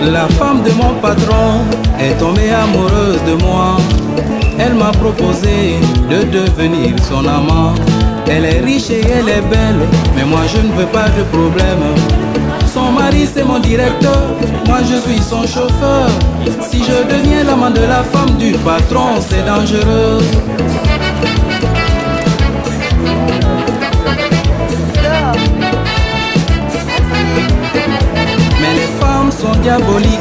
La femme de mon patron est tombée amoureuse de moi. Elle m'a proposé de devenir son amant. Elle est riche et elle est belle, mais moi je ne veux pas de problème. Son mari c'est mon directeur, moi je suis son chauffeur. Si je deviens l'amant de la femme du patron, c'est dangereux. Mais les femmes sont diaboliques,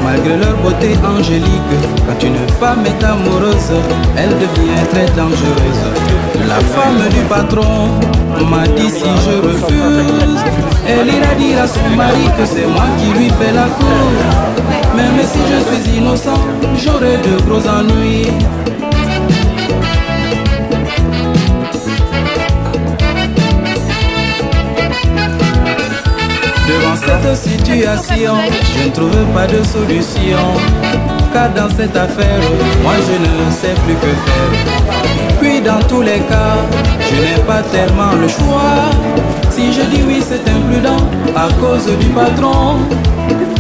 malgré leur beauté angélique. Quand une femme est amoureuse, elle devient très dangereuse. La femme du patron m'a dit si je refuse, elle ira dire à son mari que c'est moi qui lui fais la cour. Même si je suis innocent, j'aurai de gros ennuis. Devant cette situation, je ne trouve pas de solution. Car dans cette affaire, moi je ne sais plus que faire. Puis dans tous les cas, je n'ai pas tellement le choix. Si je dis oui c'est imprudent à cause du patron.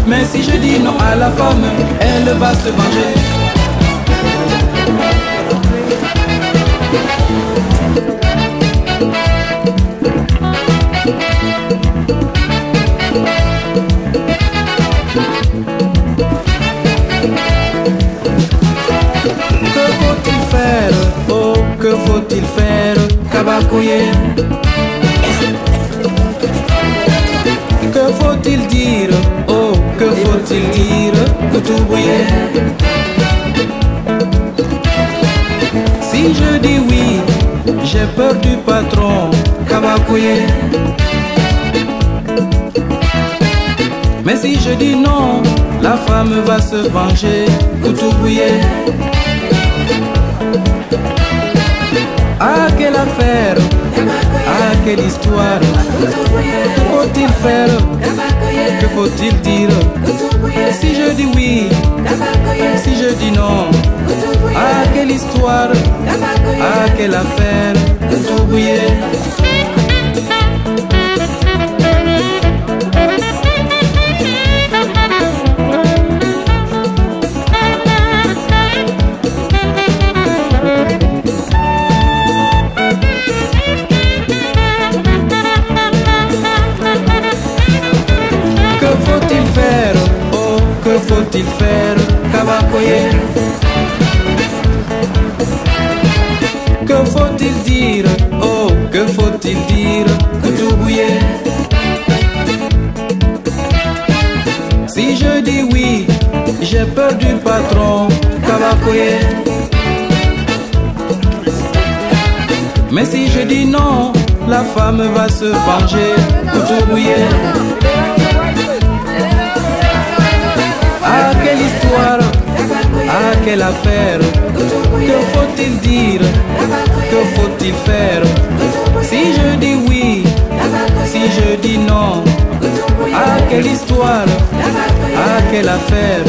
Mais si je dis non à la femme, elle va se venger. Que faut-il faire, Kabakoye? Que faut-il dire, oh, que faut-il dire, Koutouboye? Si je dis oui, j'ai peur du patron, Kabakoye. Mais si je dis non, la femme va se venger, Koutouboye. Ah, quelle affaire, ah, quelle histoire. Que faut-il faire, que faut-il dire? Si je dis oui, si je dis non. Ah, quelle histoire, ah, quelle affaire. Que faut-il faire, Kabakoye? Que faut-il dire, oh, que faut-il dire, Koutouboye? Si je dis oui, j'ai peur du patron, Kabakoye. Mais si je dis non, la femme va se venger, Koutouboye. Ah, quelle histoire, ah, quelle affaire. Que faut-il dire, que faut-il faire? Si je dis oui, si je dis non. Ah, quelle histoire, ah, quelle affaire.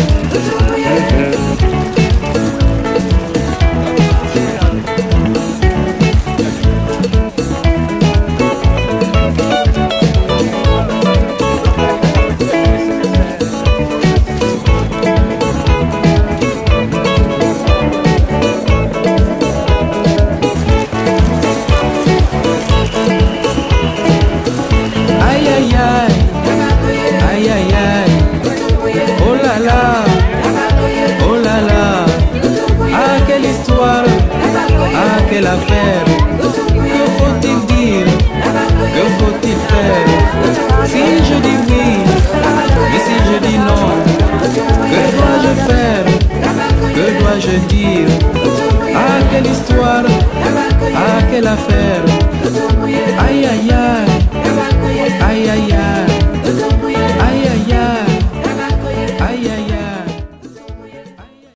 Quelle affaire, que faut-il dire, que faut-il faire? Si je dis oui, et si je dis non, que dois-je faire, que dois-je dire? Ah, quelle histoire, ah, quelle affaire. Aïe, aïe, aïe, aïe, aïe, aïe.